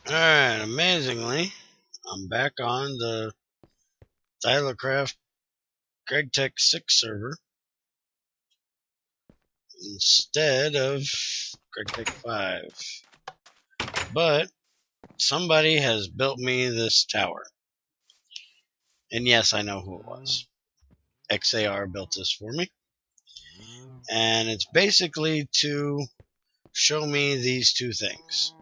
Alright, amazingly, I'm back on the Thylacraft Gregtech 6 server instead of Gregtech 5. But somebody has built me this tower. And yes, I know who it was. XAR built this for me. And it's basically to show me these two things.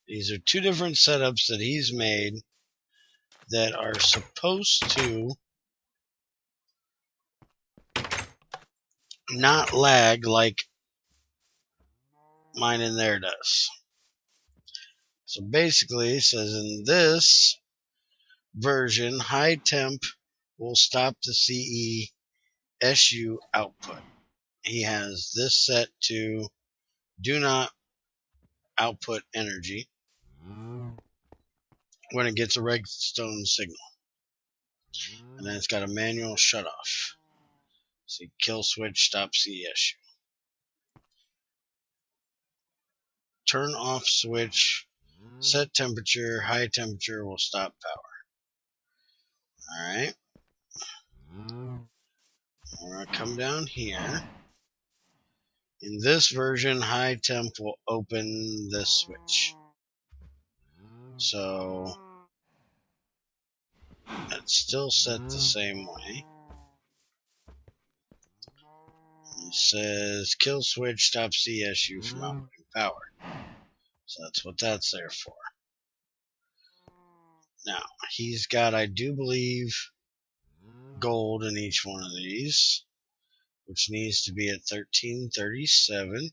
These are two different setups that he's made that are supposed to not lag like mine in there does. So basically, it says in this version, high temp will stop the CESU output. He has this set to do not output energy when it gets a redstone signal. And then it's got a manual shutoff. See, kill switch, stop CESU. Turn off switch, set temperature, high temperature will stop power. Alright. We're going to come down here. In this version, high temp will open this switch. So it's still set the same way. It says kill switch, stop CSU from outputting power. So that's what that's there for. Now, he's got, I do believe, gold in each one of these, which needs to be at 1337.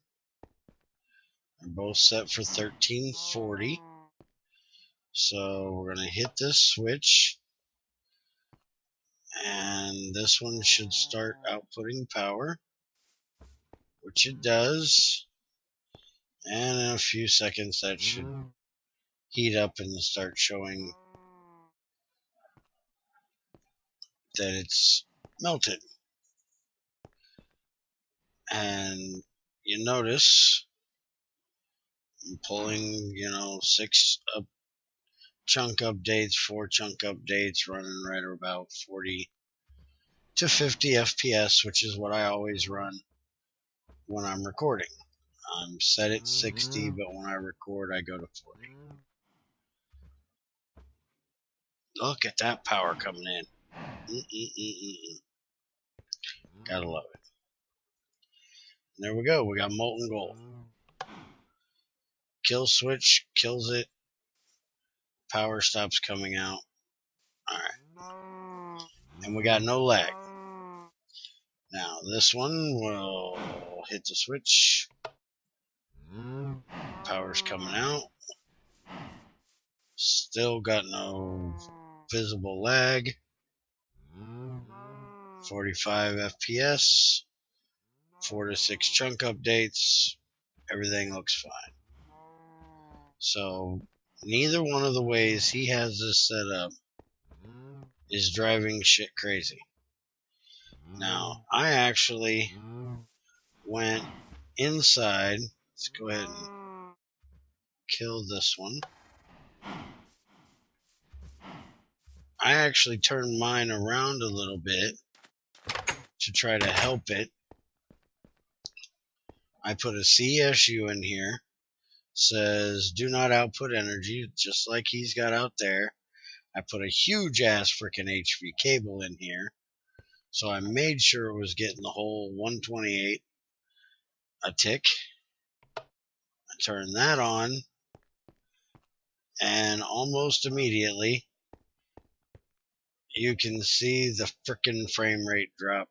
They're both set for 1340. So we're going to hit this switch, and this one should start outputting power, which it does. And in a few seconds that should heat up and start showing that it's melted. And you notice I'm pulling, 6 chunk updates, 4 chunk updates, running right about 40 to 50 FPS, which is what I always run when I'm recording. I'm set at 60, but when I record, I go to 40. Look at that power coming in. Gotta love it. And there we go. We got molten gold. Kill switch kills it. Power stops coming out. Alright. And we got no lag. Now this one will hit the switch. Power's coming out. Still got no visible lag. 45 FPS. 4 to 6 chunk updates. Everything looks fine. So neither one of the ways he has this set up is driving shit crazy. Now, I actually went inside. Let's go ahead and kill this one. I actually turned mine around a little bit to try to help it. I put a CSU in here. Says do not output energy, just like he's got out there. I put a huge ass freaking HV cable in here. So I made sure it was getting the whole 128 a tick. I turned that on, and almost immediately you can see the frickin' frame rate drop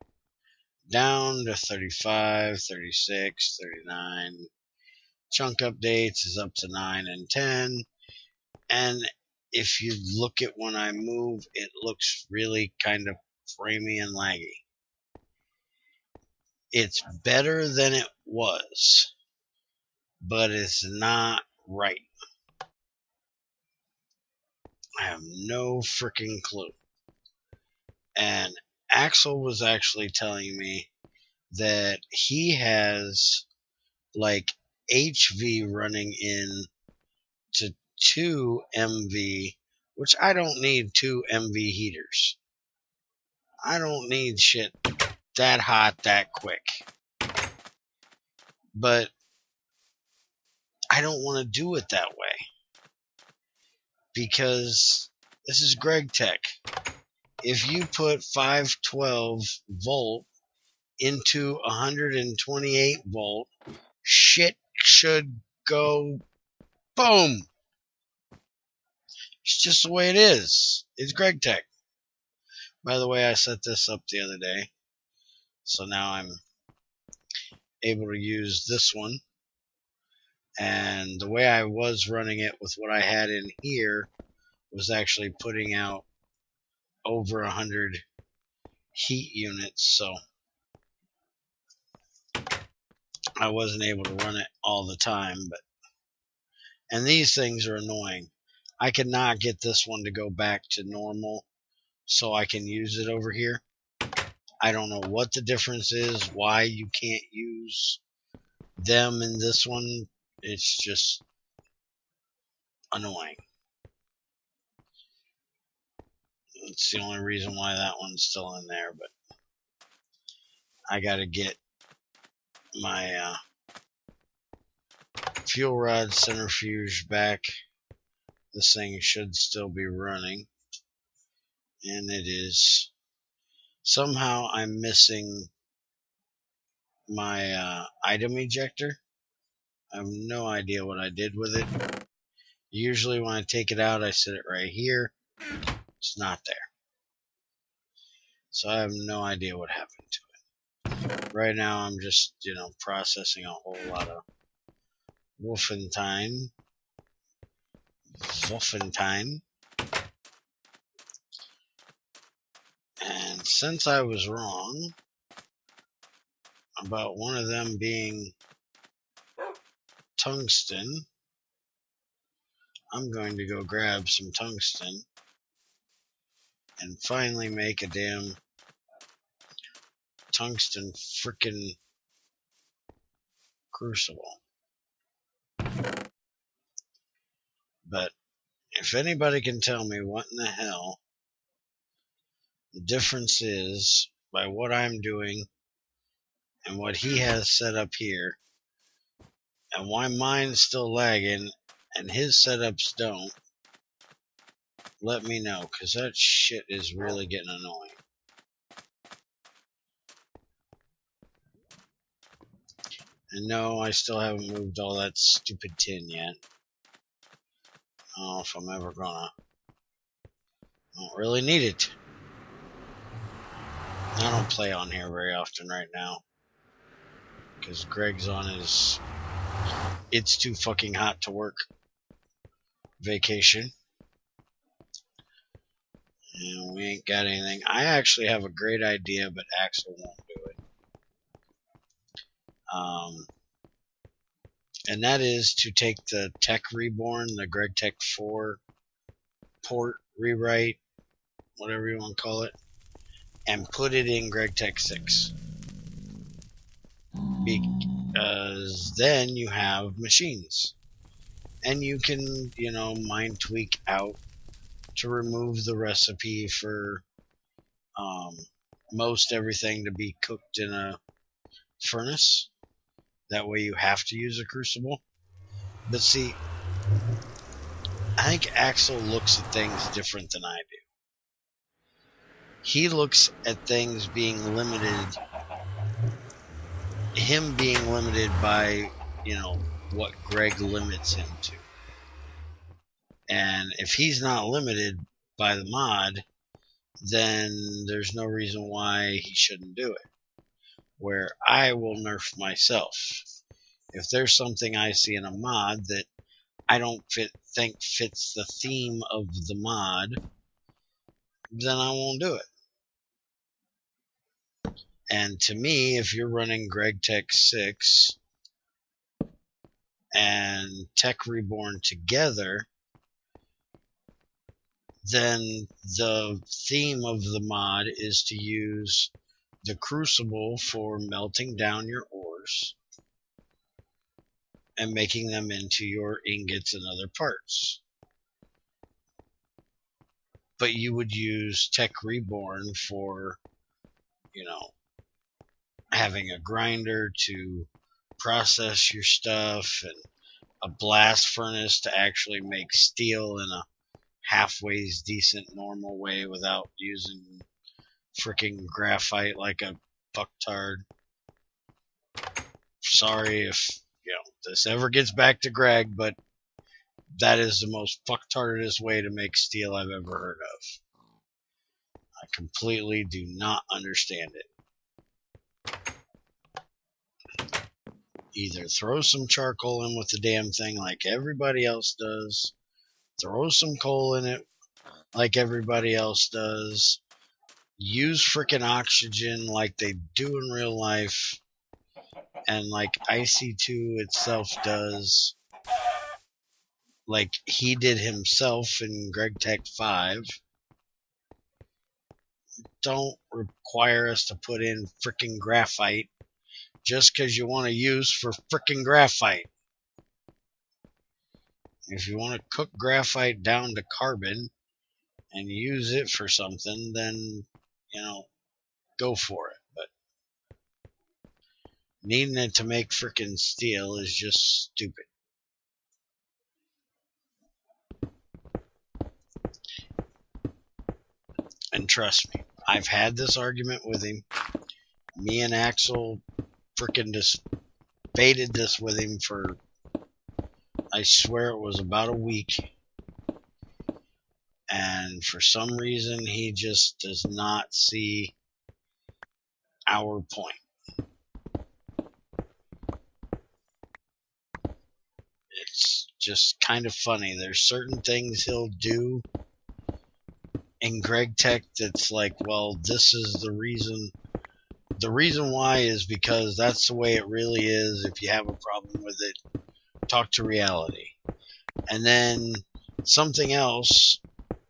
down to 35, 36, 39. Chunk updates is up to 9 and 10. And if you look at when I move, it looks really kind of framey and laggy. It's better than it was, but it's not right. I have no freaking clue. And Axel was actually telling me that he has like HV running in to 2 MV, which I don't need 2 MV heaters. I don't need shit that hot that quick. But I don't want to do it that way because this is Gregtech. If you put 512 volt into 128 volt, shit should go boom. It's just the way it is. It's Gregtech. By the way, I set this up the other day, so now I'm able to use this one. And the way I was running it with what I had in here was actually putting out over 100 heat units, so I wasn't able to run it all the time. And these things are annoying. I cannot get this one to go back to normal so I can use it over here. I don't know what the difference is, why you can't use them in this one. It's just annoying. It's the only reason why that one's still in there, but I gotta get my fuel rod centrifuge back. This thing should still be running, and it is. Somehow I'm missing my item ejector. I have no idea what I did with it. Usually when I take it out, I set it right here. It's not there. So I have no idea what happened to it. Right now I'm just, processing a whole lot of Wolfenstein. And since I was wrong about one of them being tungsten, I'm going to go grab some tungsten and finally make a damn tungsten frickin' crucible. But if anybody can tell me what in the hell the difference is by what I'm doing and what he has set up here, and why mine's still lagging and his setups don't, let me know, because that shit is really getting annoying. And no, I still haven't moved all that stupid tin yet. I don't know if I'm ever gonna. I don't really need it. I don't play on here very often right now, because Greg's on his it's too fucking hot to work vacation. And we ain't got anything. I actually have a great idea, but Axel won't do it. And that is to take the Tech Reborn, the Gregtech 4 port rewrite, whatever you want to call it, and put it in Gregtech 6. Because then you have machines. And you can, mind tweak out to remove the recipe for most everything to be cooked in a furnace. That way you have to use a crucible. But see, I think Axel looks at things different than I do. He looks at things being limited, him being limited by, what Greg limits him to. And if he's not limited by the mod, then there's no reason why he shouldn't do it. Where I will nerf myself. If there's something I see in a mod that I don't think fits the theme of the mod, then I won't do it. And to me, if you're running Gregtech 6 and Tech Reborn together, then the theme of the mod is to use the crucible for melting down your ores, and making them into your ingots and other parts. But you would use Tech Reborn for, having a grinder to process your stuff and a blast furnace to actually make steel in a halfway decent normal way without using freaking graphite like a fucktard. Sorry if this ever gets back to Greg, but that is the most fucktardest way to make steel I've ever heard of. I completely do not understand it. Either throw some charcoal in with the damn thing like everybody else does, throw some coal in it like everybody else does, use frickin' oxygen like they do in real life, and like IC2 itself does, like he did himself in Gregtech 5. Don't require us to put in frickin' graphite just because you want to use for frickin' graphite. If you want to cook graphite down to carbon and use it for something, then, go for it. But needing it to make frickin' steel is just stupid. And trust me, I've had this argument with him. Me and Axel frickin' just baited this with him for, I swear it was about a week. And for some reason, he just does not see our point. It's just kind of funny. There's certain things he'll do in Gregtech that's like, well, this is the reason. The reason why is because that's the way it really is. If you have a problem with it, talk to reality. And then something else,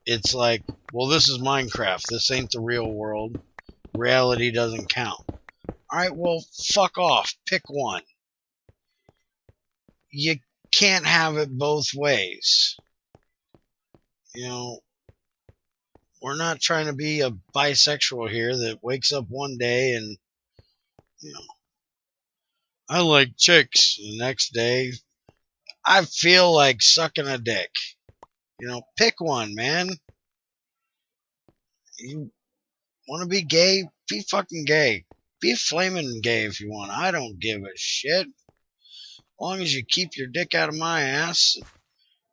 it's like, well, this is Minecraft. This ain't the real world. Reality doesn't count. Alright, well, fuck off. Pick one. You can't have it both ways. We're not trying to be a bisexual here that wakes up one day and, I like chicks. The next day, I feel like sucking a dick. Pick one, man. You want to be gay? Be fucking gay. Be flaming gay if you want. I don't give a shit. As long as you keep your dick out of my ass, it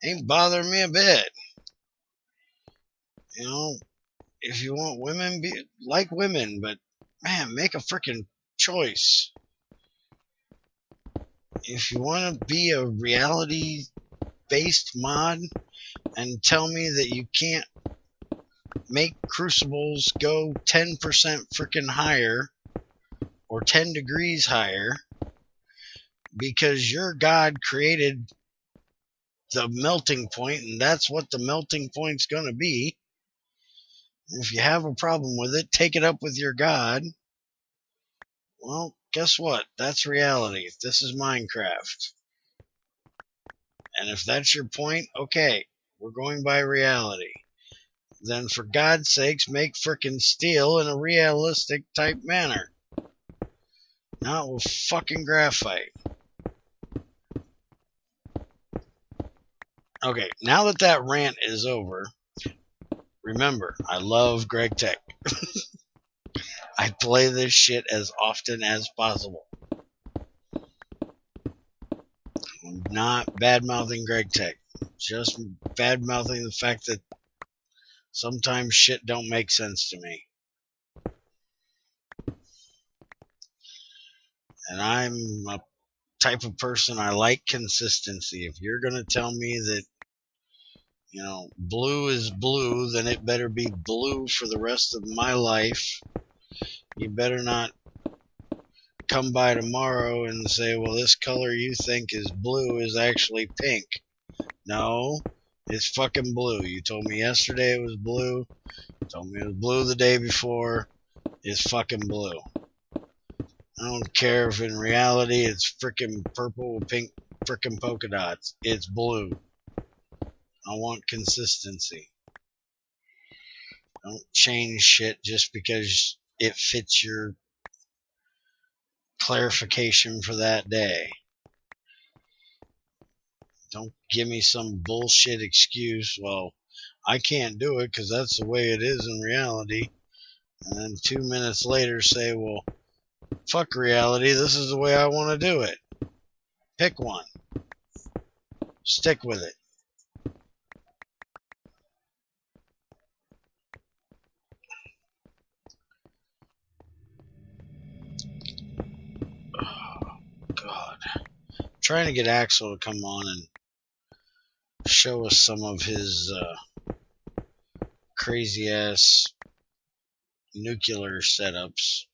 ain't bothering me a bit. If you want women, be like women, but man, make a freaking choice. If you want to be a reality-based mod and tell me that you can't make crucibles go 10% freaking higher or 10 degrees higher because your God created the melting point and that's what the melting point's going to be. If you have a problem with it, take it up with your God. Well, guess what? That's reality. This is Minecraft. And if that's your point, okay, we're going by reality. Then for God's sakes, make frickin' steel in a realistic type manner. Not with fucking graphite. Okay, now that that rant is over, remember, I love Gregtech. I play this shit as often as possible. I'm not bad-mouthing Gregtech. Just bad-mouthing the fact that sometimes shit don't make sense to me. And I'm a type of person, I like consistency. If you're going to tell me that, blue is blue, then it better be blue for the rest of my life. You better not come by tomorrow and say, well, this color you think is blue is actually pink. No, it's fucking blue. You told me yesterday it was blue. You told me it was blue the day before. It's fucking blue. I don't care if in reality it's freaking purple with pink frickin' polka dots. It's blue. I want consistency. Don't change shit just because it fits your clarification for that day. Don't give me some bullshit excuse, well, I can't do it because that's the way it is in reality. And then 2 minutes later say, well, fuck reality, this is the way I want to do it. Pick one. Stick with it. Oh, God. I'm trying to get Axel to come on and show us some of his crazy ass nuclear setups.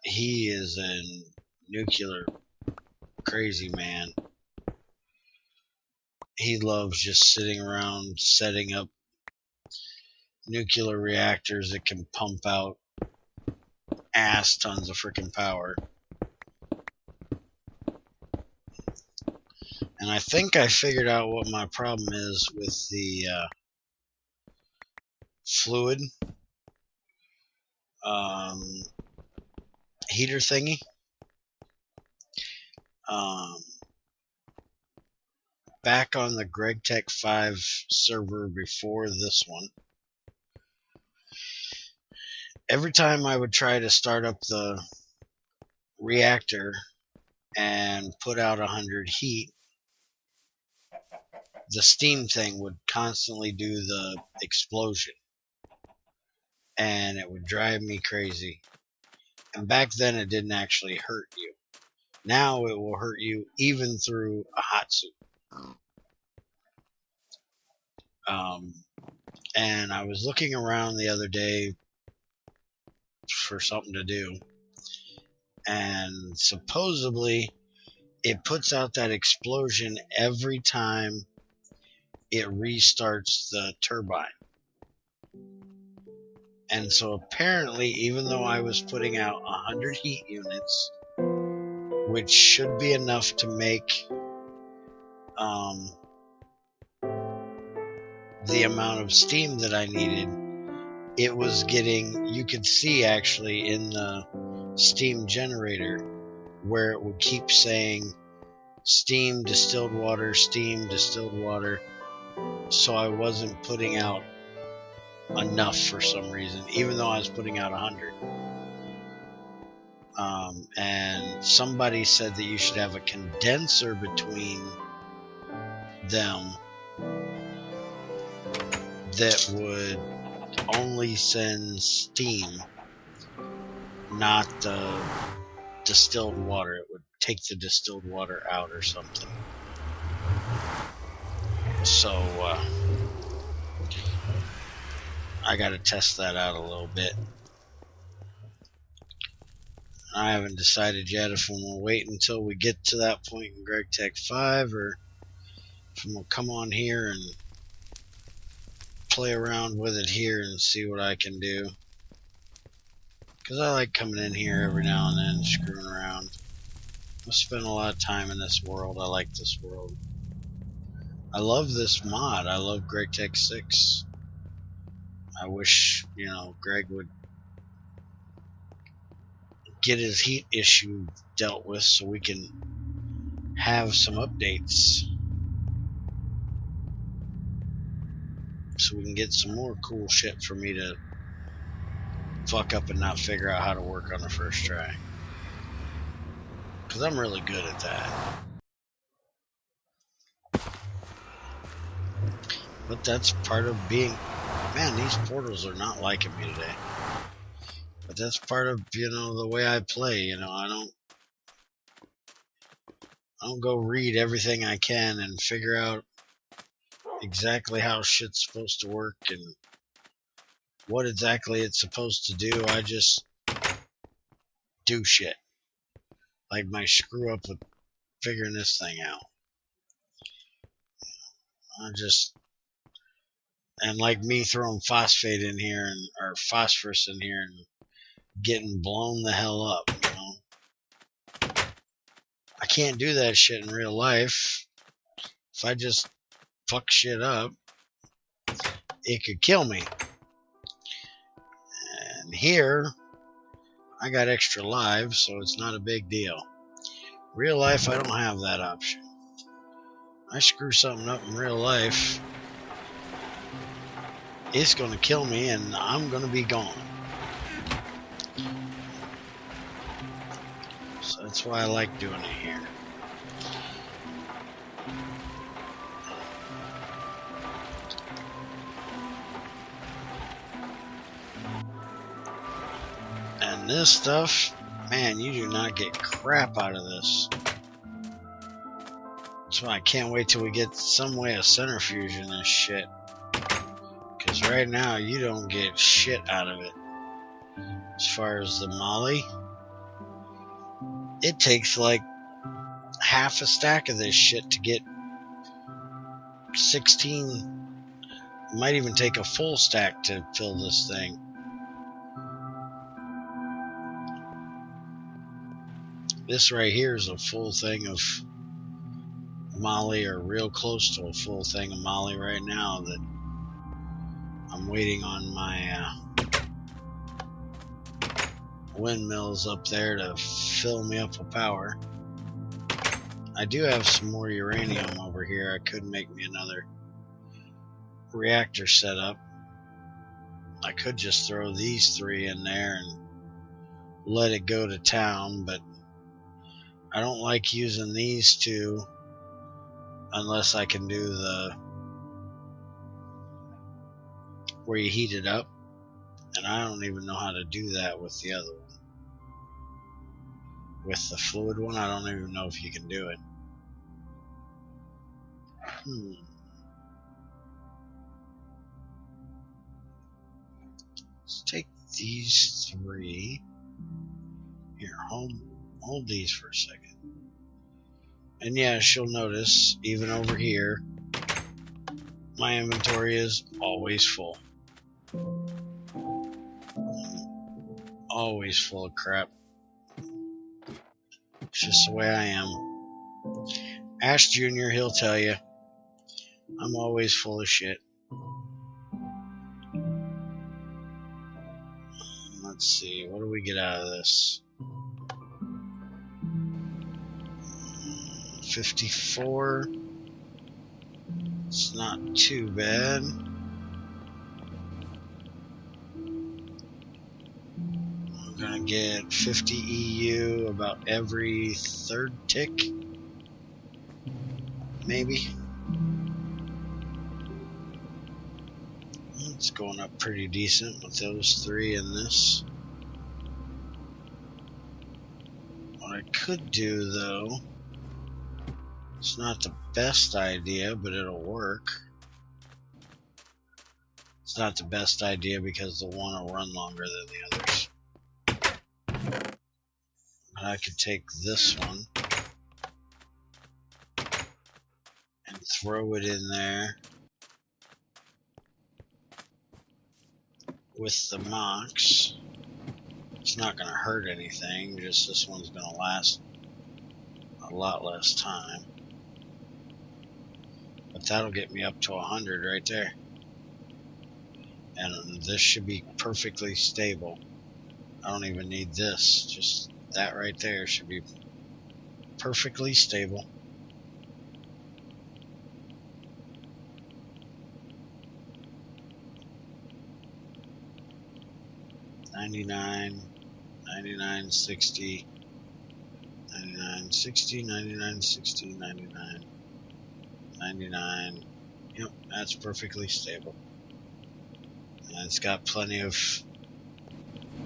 He is a nuclear crazy man. He loves just sitting around setting up nuclear reactors that can pump out ass tons of freaking power. And I think I figured out what my problem is with the fluid heater thingy. Back on the Gregtech 5 server before this one, every time I would try to start up the reactor and put out 100 heat, the steam thing would constantly do the explosion, and it would drive me crazy. And back then it didn't actually hurt you. Now it will hurt you even through a hot suit. And I was looking around the other day for something to do, and supposedly it puts out that explosion every time it restarts the turbine. And so apparently, even though I was putting out 100 heat units, which should be enough to make the amount of steam that I needed, it was getting, you could see actually in the steam generator where it would keep saying steam, distilled water, steam, distilled water. So I wasn't putting out enough for some reason, even though I was putting out 100. And somebody said that you should have a condenser between them that would only send steam, not the distilled water. It would take the distilled water out or something. So I got to test that out a little bit. I haven't decided yet if I'm going to wait until we get to that point in Gregtech 5, or if I'm going to come on here and play around with it here and see what I can do. Because I like coming in here every now and then, screwing around. I've spent a lot of time in this world. I like this world. I love this mod. I love Gregtech 6. I wish, Greg would get his heat issue dealt with so we can have some updates. So we can get some more cool shit for me to fuck up and not figure out how to work on the first try. Because I'm really good at that. But that's part of being... Man, these portals are not liking me today. But that's part of, the way I play. I don't go read everything I can and figure out exactly how shit's supposed to work and what exactly it's supposed to do. I just do shit. Like my screw up with figuring this thing out. And like me throwing phosphate in here or phosphorus in here and getting blown the hell up, I can't do that shit in real life. If I just fuck shit up, it could kill me. And here, I got extra lives, so it's not a big deal. Real life, I don't have that option. I screw something up in real life, it's going to kill me and I'm going to be gone. So that's why I like doing it here. And this stuff, man, you do not get crap out of this. That's why I can't wait till we get some way of centrifuging this shit. Because right now, you don't get shit out of it. As far as the molly, it takes like half a stack of this shit to get 16. It might even take a full stack to fill this thing. This right here is a full thing of molly, or real close to a full thing of molly right now, that I'm waiting on my windmills up there to fill me up with power. I do have some more uranium over here. I could make me another reactor set up. I could just throw these 3 in there and let it go to town, but I don't like using these 2 unless I can do the where you heat it up, and I don't even know how to do that with the other one. With the fluid one, I don't even know if you can do it. Let's take these 3. Here, hold these for a second. And yeah, she'll notice, even over here, my inventory is always full. Always full of crap. It's just the way I am. Ash Jr., he'll tell you, I'm always full of shit. Let's see, what do we get out of this? 54. It's not too bad. We're gonna get 50 EU about every 3rd tick, maybe. It's going up pretty decent with those 3 in this. What I could do, though, it's not the best idea, but it'll work. It's not the best idea because the one will run longer than the others. But I could take this one and throw it in there with the mocks. It's not going to hurt anything, just this one's going to last a lot less time. But that'll get me up to 100 right there. And this should be perfectly stable. I don't even need this. Just that right there should be perfectly stable. $99, $99, $60, $99, $60, $99, $60, $99, $99. Yep, that's perfectly stable. And it's got plenty of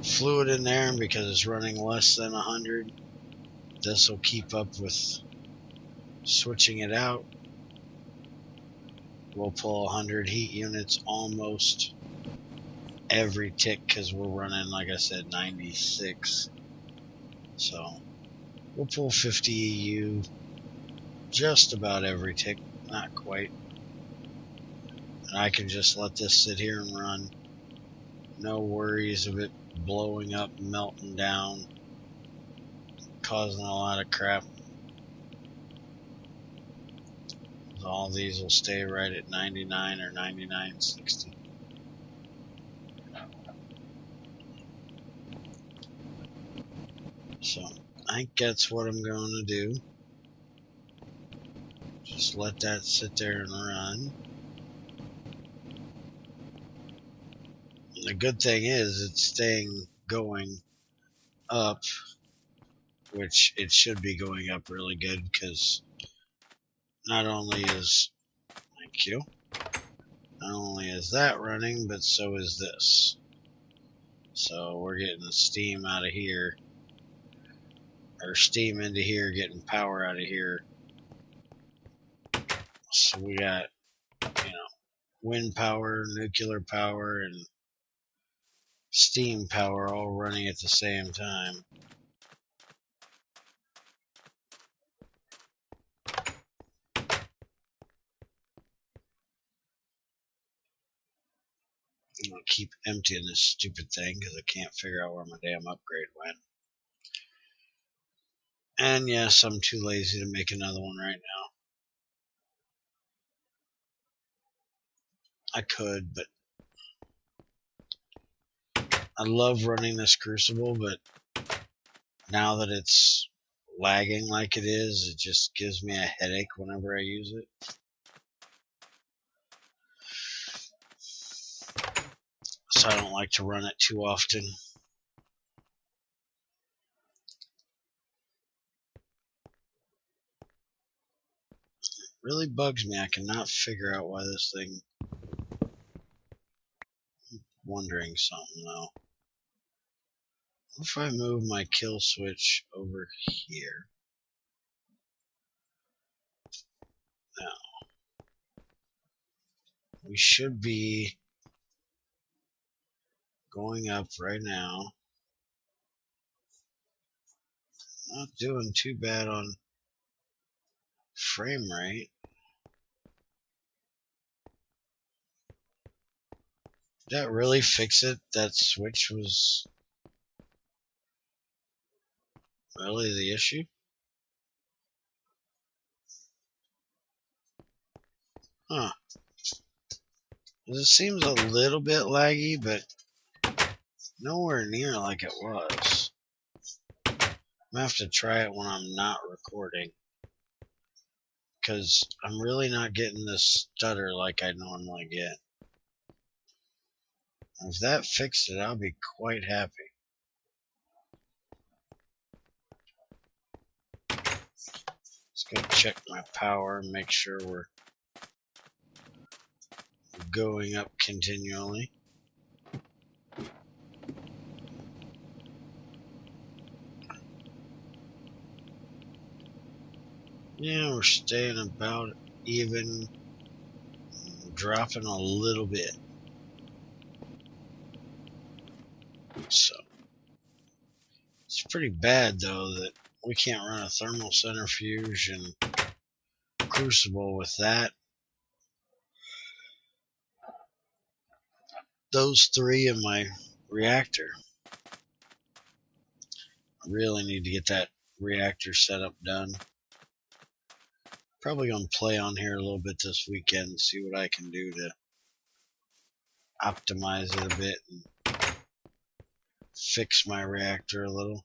fluid in there, and because it's running less than 100, this will keep up with switching it out. We'll pull 100 heat units almost every tick because we're running, like I said, 96. So we'll pull 50 EU just about every tick, not quite. And I can just let this sit here and run. No worries of it blowing up, melting down, causing a lot of crap. All these will stay right at 99 or 99.60. So I think that's what I'm going to do. Just let that sit there and run. And the good thing is it's staying going up, which it should be going up really good, because not only is, thank you, not only is that running, but so is this. So we're getting steam out of here, or steam into here, getting power out of here. So we got, wind power, nuclear power, and steam power all running at the same time. I'm going to keep emptying this stupid thing because I can't figure out where my damn upgrade went. And yes, I'm too lazy to make another one right now. I could, but I love running this crucible, but now that it's lagging like it is, it just gives me a headache whenever I use it. So I don't like to run it too often. It really bugs me. I cannot figure out why this thing... I'm wondering something though. What if I move my kill switch over here? Now, we should be going up right now. Not doing too bad on frame rate. Did that really fix it? That switch was really the issue? Huh. It seems a little bit laggy, but nowhere near like it was. I'm gonna have to try it when I'm not recording, because I'm really not getting this stutter like I normally get. And if that fixed it, I'll be quite happy. Let's go check my power and make sure we're going up continually. Yeah, we're staying about even, dropping a little bit. So it's pretty bad though that we can't run a thermal centrifuge and crucible with that. Those three in my reactor. I really need to get that reactor setup done. Probably gonna play on here a little bit this weekend and see what I can do to optimize it a bit and fix my reactor a little.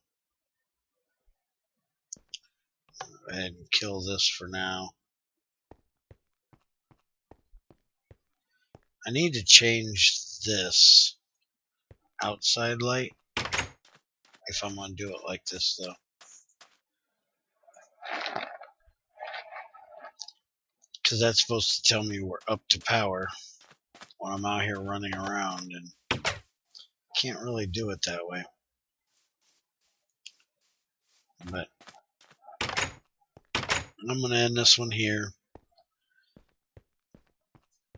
Go ahead and kill this for now. I need to change this outside light if I'm gonna do it like this though. Because that's supposed to tell me we're up to power when I'm out here running around, and can't really do it that way. But I'm gonna end this one here.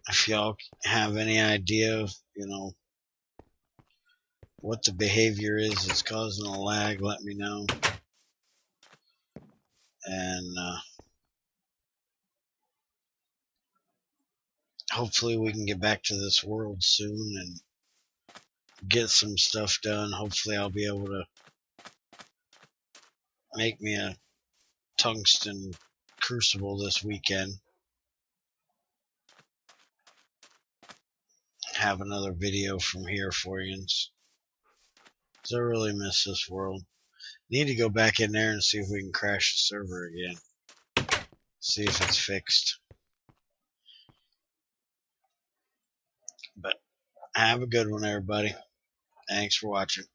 If y'all have any idea of, what the behavior is that's causing a lag, let me know. And hopefully we can get back to this world soon and get some stuff done. Hopefully I'll be able to make me a tungsten crucible this weekend. have another video from here for you. I really miss this world. Need to go back in there and see if we can crash the server again. See if it's fixed. But have a good one, everybody. Thanks for watching.